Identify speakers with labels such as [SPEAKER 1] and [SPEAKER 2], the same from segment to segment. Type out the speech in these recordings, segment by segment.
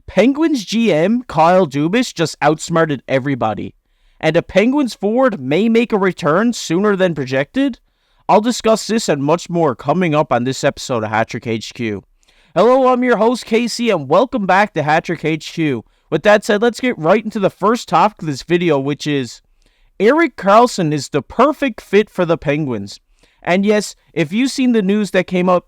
[SPEAKER 1] Penguins GM Kyle Dubas just outsmarted everybody, and a Penguins forward may make a return sooner than projected. I'll discuss this and much more coming up on this episode of Hattrick HQ. Hello, I'm your host Casey, and welcome back to Hattrick HQ. With that said, let's get right into the first topic of this video, which is Erik Karlsson is the perfect fit for the Penguins. And yes, if you've seen the news that came out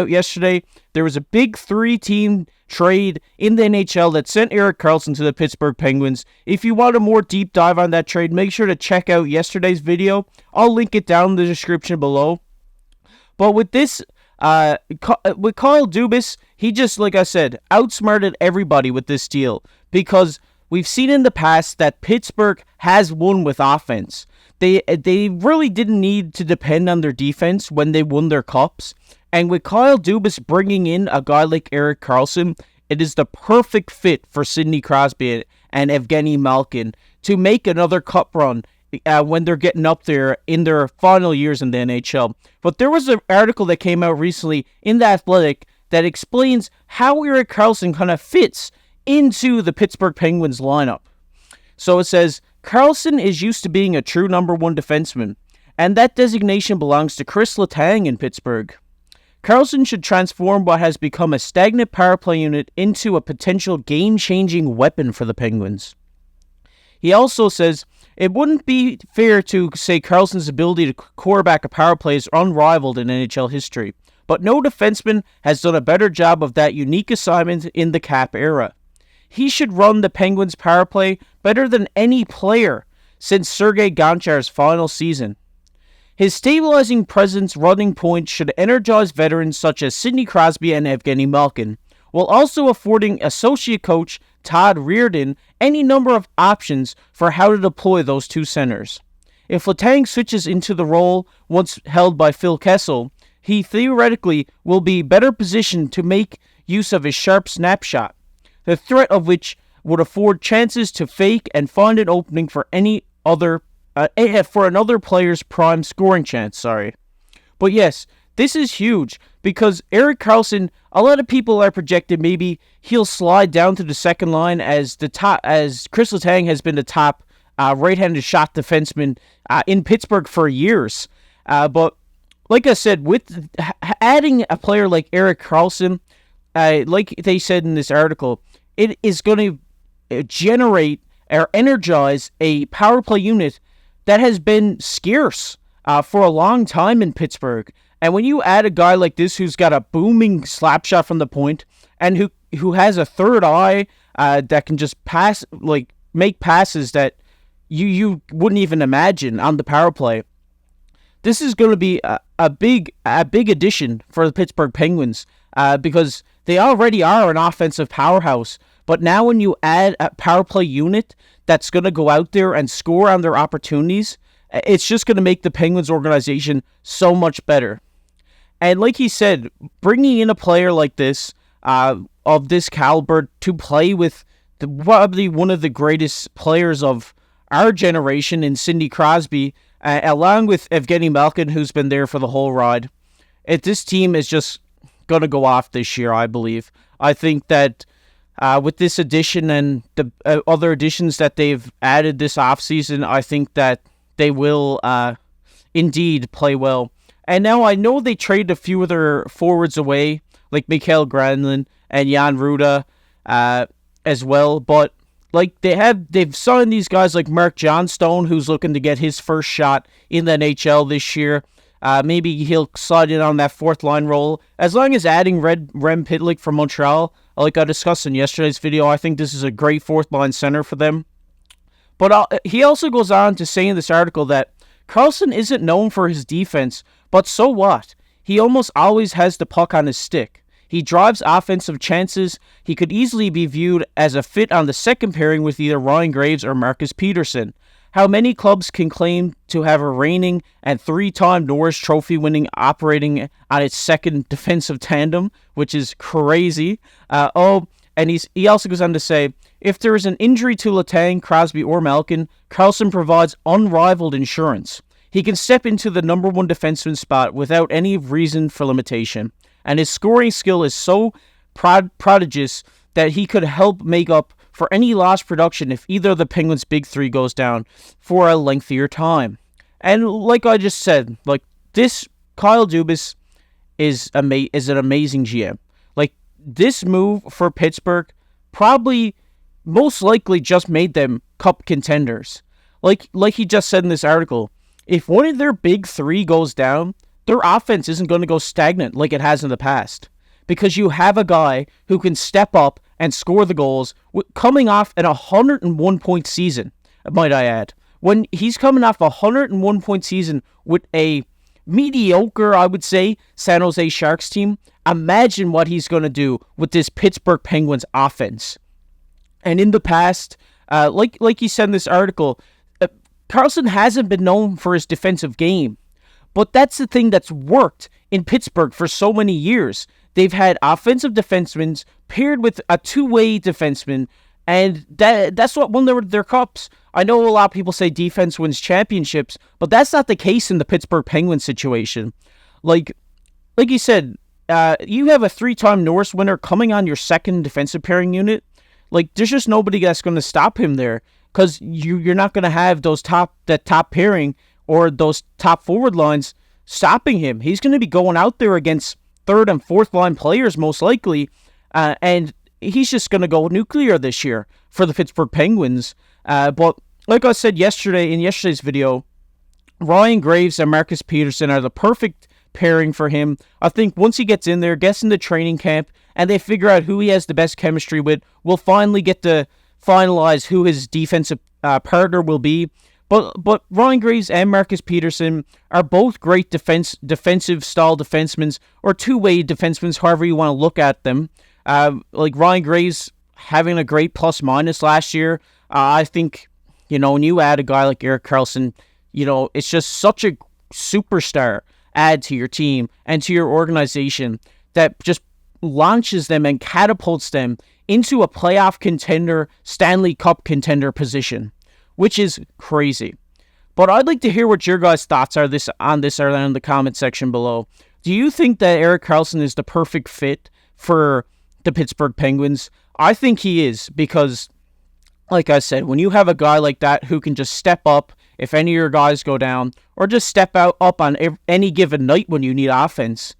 [SPEAKER 1] yesterday, there was a big 3-team trade in the NHL that sent Erik Karlsson to the Pittsburgh Penguins. If you want a more deep dive on that trade, make sure to check out yesterday's video. I'll link it down in the description below. But with this, with Kyle Dubas, he just, like I said, outsmarted everybody with this deal, because we've seen in the past that Pittsburgh has won with offense. They really didn't need to depend on their defense when they won their cups. And with Kyle Dubas bringing in a guy like Erik Karlsson, it is the perfect fit for Sidney Crosby and Evgeny Malkin to make another cup run when they're getting up there in their final years in the NHL. But there was an article that came out recently in The Athletic that explains how Erik Karlsson kind of fits into the Pittsburgh Penguins lineup. So it says, Karlsson is used to being a true number one defenseman, and that designation belongs to Chris Letang in Pittsburgh. Karlsson should transform what has become a stagnant power play unit into a potential game-changing weapon for the Penguins. He also says, it wouldn't be fair to say Karlsson's ability to quarterback a power play is unrivaled in NHL history, but no defenseman has done a better job of that unique assignment in the Cap era. He should run the Penguins' power play better than any player since Sergei Gonchar's final season. His stabilizing presence running point should energize veterans such as Sidney Crosby and Evgeny Malkin, while also affording associate coach Todd Reardon any number of options for how to deploy those two centers. If Letang switches into the role once held by Phil Kessel, he theoretically will be better positioned to make use of his sharp snapshot, the threat of which would afford chances to fake and find an opening for another player's prime scoring chance. But yes, this is huge because Erik Karlsson, a lot of people are projected maybe he'll slide down to the second line as Chris Letang has been the top right-handed shot defenseman in Pittsburgh for years. But like I said, with adding a player like Erik Karlsson, like they said in this article, it is going to generate or energize a power play unit that has been scarce for a long time in Pittsburgh. And when you add a guy like this who's got a booming slap shot from the point and who has a third eye that can just make passes that you wouldn't even imagine on the power play, this is going to be a big addition for the Pittsburgh Penguins because they already are an offensive powerhouse. But now when you add a power play unit that's going to go out there and score on their opportunities, it's just going to make the Penguins organization so much better. And like he said, bringing in a player like this, of this caliber, to play with probably one of the greatest players of our generation in Sidney Crosby, along with Evgeny Malkin, who's been there for the whole ride, this team is just going to go off this year, I believe. I think that with this addition and the other additions that they've added this offseason, I think that they will indeed play well. And now I know they traded a few of their forwards away, like Mikael Granlund and Jan Ruda as well, but like they've signed these guys like Mark Johnstone, who's looking to get his first shot in the NHL this year. Maybe he'll slide in on that fourth line role. As long as adding Rem Pitlick from Montreal, like I discussed in yesterday's video, I think this is a great fourth line center for them. But he also goes on to say in this article that Karlsson isn't known for his defense, but so what? He almost always has the puck on his stick. He drives offensive chances. He could easily be viewed as a fit on the second pairing with either Ryan Graves or Marcus Peterson. How many clubs can claim to have a reigning and three-time Norris Trophy winning operating on its second defensive tandem, which is crazy. And he also goes on to say, if there is an injury to Letang, Crosby, or Malkin, Karlsson provides unrivaled insurance. He can step into the number one defenseman spot without any reason for limitation, and his scoring skill is so prodigious that he could help make up for any lost production if either of the Penguins' big three goes down for a lengthier time. And like I just said, like this Kyle Dubas is an amazing GM. Like this move for Pittsburgh probably most likely just made them cup contenders. Like he just said in this article, if one of their big three goes down, their offense isn't going to go stagnant like it has in the past. Because you have a guy who can step up and score the goals coming off an 101-point season, might I add. When he's coming off a 101-point season with a mediocre, I would say, San Jose Sharks team, imagine what he's going to do with this Pittsburgh Penguins offense. And in the past, like he said in this article, Karlsson hasn't been known for his defensive game. But that's the thing that's worked in Pittsburgh for so many years. They've had offensive defensemen paired with a two-way defenseman, and that's what won their cups. I know a lot of people say defense wins championships, but that's not the case in the Pittsburgh Penguins situation. Like you said, you have a 3-time Norris winner coming on your second defensive pairing unit. Like, there's just nobody that's going to stop him there, because you're not going to have that top pairing or those top forward lines stopping him. He's going to be going out there against third and fourth line players most likely, and he's just going to go nuclear this year for the Pittsburgh Penguins. But like I said in yesterday's video, Ryan Graves and Marcus Peterson are the perfect pairing for him. I think once he gets in there, gets into training camp, and they figure out who he has the best chemistry with, we'll finally get to finalize who his defensive partner will be. But Ryan Graves and Marcus Peterson are both great defensive style defensemen, or two-way defensemen, however you want to look at them. Like Ryan Graves having a great plus-minus last year. I think, when you add a guy like Erik Karlsson, it's just such a superstar add to your team and to your organization that just launches them and catapults them into a playoff contender, Stanley Cup contender position, which is crazy. But I'd like to hear what your guys' thoughts are on this in the comment section below. Do you think that Erik Karlsson is the perfect fit for the Pittsburgh Penguins? I think he is, because, like I said, when you have a guy like that who can just step up if any of your guys go down, or just step up on any given night when you need offense,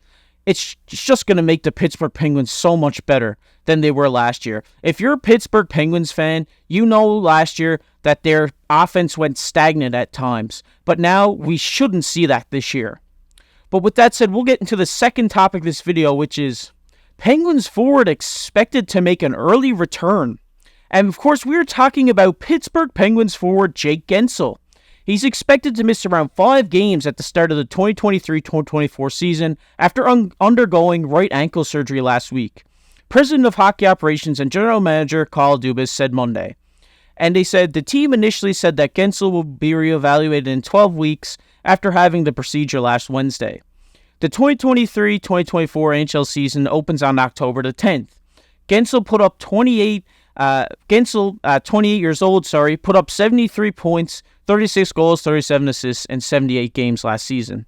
[SPEAKER 1] it's just going to make the Pittsburgh Penguins so much better than they were last year. If you're a Pittsburgh Penguins fan, you know last year that their offense went stagnant at times. But now we shouldn't see that this year. But with that said, we'll get into the second topic of this video, which is Penguins forward expected to make an early return. And of course, we're talking about Pittsburgh Penguins forward Jake Guentzel. He's expected to miss around 5 games at the start of the 2023-2024 season after undergoing right ankle surgery last week. President of Hockey Operations and General Manager Kyle Dubas said Monday. And they said the team initially said that Guentzel will be reevaluated in 12 weeks after having the procedure last Wednesday. The 2023-2024 NHL season opens on October the 10th. Guentzel put up 28 years old, put up 73 points, 36 goals, 37 assists, and 78 games last season.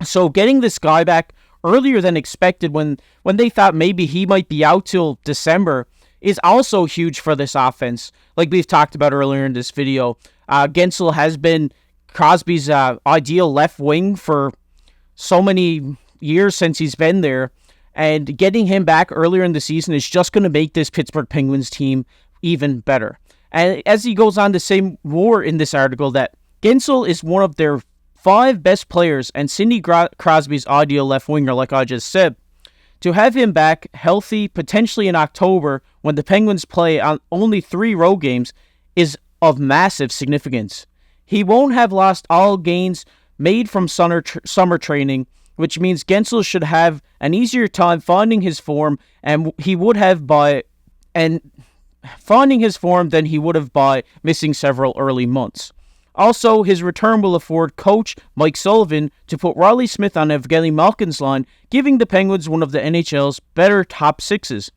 [SPEAKER 1] So getting this guy back earlier than expected when they thought maybe he might be out till December is also huge for this offense. Like we've talked about earlier in this video, Guentzel has been Crosby's ideal left wing for so many years since he's been there. And getting him back earlier in the season is just going to make this Pittsburgh Penguins team even better. And as he goes on to say more in this article, that Guentzel is one of their 5 best players and Sidney Crosby's ideal left winger, like I just said. To have him back healthy, potentially in October, when the Penguins play on only 3 road games, is of massive significance. He won't have lost all gains made from summer training, which means Guentzel should have an easier time finding his form, and he would have finding his form than he would have by missing several early months. Also, his return will afford coach Mike Sullivan to put Riley Smith on Evgeny Malkin's line, giving the Penguins one of the NHL's better top 6s.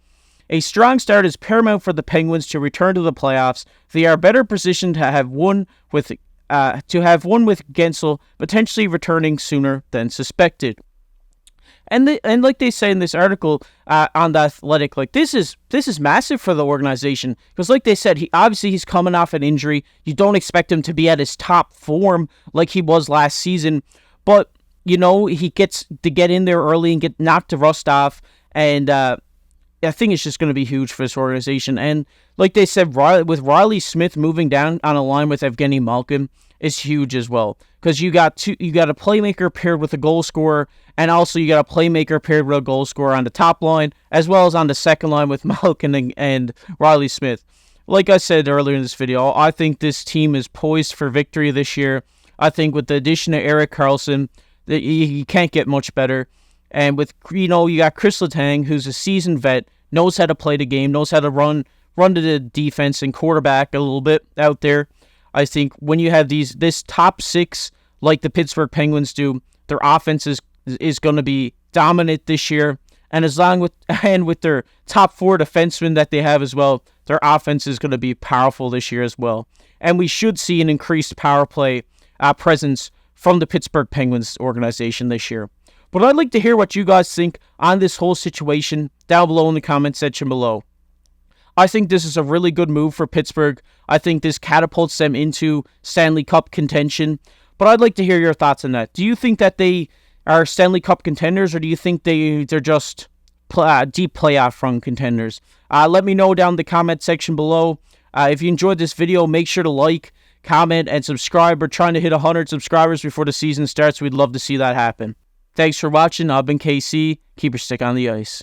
[SPEAKER 1] A strong start is paramount for the Penguins to return to the playoffs. They are better positioned to have one with Guentzel potentially returning sooner than suspected. And like they say in this article on The Athletic, like this is massive for the organization because, like they said, he's coming off an injury. You don't expect him to be at his top form like he was last season, but he gets to get in there early and get knocked the rust off, and I think it's just going to be huge for this organization. And like they said, with Riley Smith moving down on a line with Evgeny Malkin is huge as well. Because you got a playmaker paired with a goal scorer, and also you got a playmaker paired with a goal scorer on the top line, as well as on the second line with Malkin and Riley Smith. Like I said earlier in this video, I think this team is poised for victory this year. I think with the addition of Erik Karlsson, you can't get much better. And with, you got Chris Letang, who's a seasoned vet, knows how to play the game, knows how to run to the defense and quarterback a little bit out there. I think when you have this top six, like the Pittsburgh Penguins do, their offense is going to be dominant this year. And with their top four defensemen that they have as well, their offense is going to be powerful this year as well. And we should see an increased power play presence from the Pittsburgh Penguins organization this year. But I'd like to hear what you guys think on this whole situation down below in the comment section below. I think this is a really good move for Pittsburgh. I think this catapults them into Stanley Cup contention. But I'd like to hear your thoughts on that. Do you think that they are Stanley Cup contenders, or do you think they're just deep playoff run contenders? Let me know down in the comment section below. If you enjoyed this video, make sure to like, comment, and subscribe. We're trying to hit 100 subscribers before the season starts. We'd love to see that happen. Thanks for watching. I've been KC. Keep your stick on the ice.